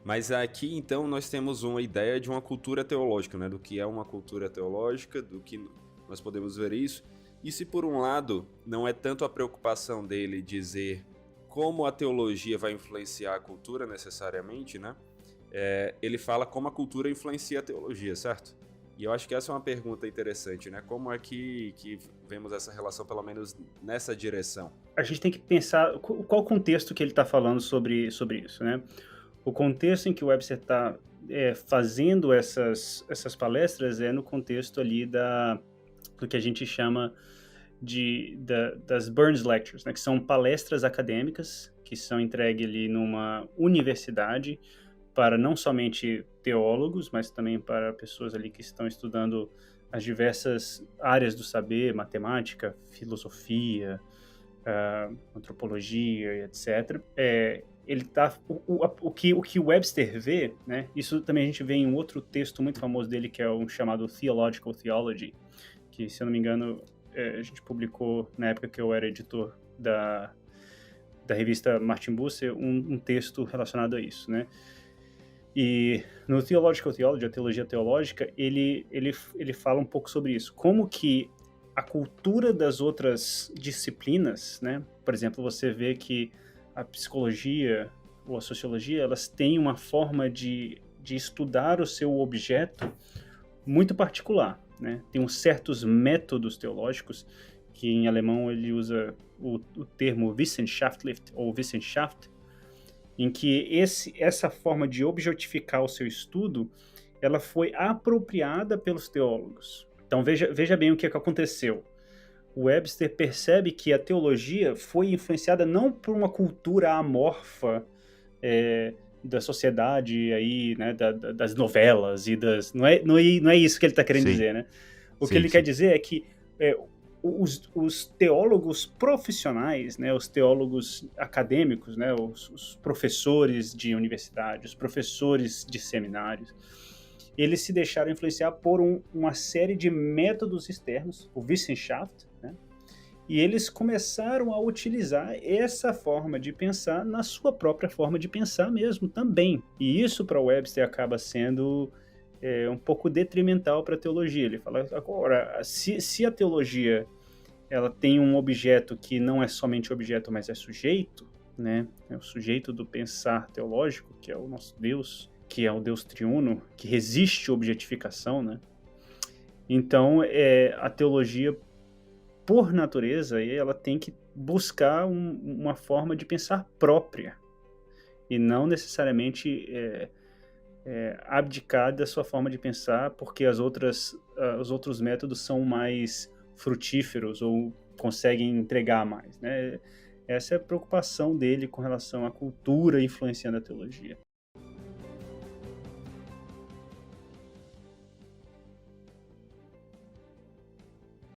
Mas aqui, então, nós temos uma ideia de uma cultura teológica, né? Do que é uma cultura teológica, do que nós podemos ver isso. E se, por um lado, não é tanto a preocupação dele dizer como a teologia vai influenciar a cultura necessariamente, né? Ele fala como a cultura influencia a teologia, certo? E eu acho que essa é uma pergunta interessante, né? Como é que vemos essa relação, pelo menos nessa direção? A gente tem que pensar qual o contexto que ele está falando sobre isso, né? O contexto em que o Webster está fazendo essas palestras é no contexto ali do que a gente chama das Burns Lectures, né, que são palestras acadêmicas que são entregues ali numa universidade para não somente teólogos, mas também para pessoas ali que estão estudando as diversas áreas do saber, matemática, filosofia, antropologia, etc. Ele tá o que o Webster vê, né? Isso também a gente vê em um outro texto muito famoso dele que é um chamado Theological Theology, que se eu não me engano a gente publicou na época que eu era editor da revista Martin Bucer um texto relacionado a isso, né? E no Theological Theology, a teologia teológica, ele fala um pouco sobre isso. Como que a cultura das outras disciplinas, né? Por exemplo, você vê que a psicologia ou a sociologia, elas têm uma forma de estudar o seu objeto muito particular, né? Tem uns certos métodos teológicos, que em alemão ele usa o termo Wissenschaftlich ou Wissenschaft, em que essa forma de objetificar o seu estudo, ela foi apropriada pelos teólogos. Então veja bem o que aconteceu. O Webster percebe que a teologia foi influenciada não por uma cultura amorfa da sociedade aí, né, das novelas e das... Não é isso que ele está querendo Sim, dizer, né? O que sim, ele quer sim. dizer é que os teólogos profissionais, né, os teólogos acadêmicos, né, os professores de universidade, os professores de seminários, eles se deixaram influenciar por uma série de métodos externos, o Wissenschaft, né, e eles começaram a utilizar essa forma de pensar na sua própria forma de pensar mesmo também. E isso para Webster acaba sendo um pouco detrimental para a teologia. Ele fala, agora, se a teologia ela tem um objeto que não é somente objeto, mas é sujeito, né? É o sujeito do pensar teológico, que é o nosso Deus, que é o Deus triuno, que resiste à objetificação, né? Então, a teologia, por natureza, ela tem que buscar uma forma de pensar própria e não necessariamente abdicar da sua forma de pensar porque os outros métodos são mais frutíferos ou conseguem entregar mais, né? Essa é a preocupação dele com relação à cultura influenciando a teologia.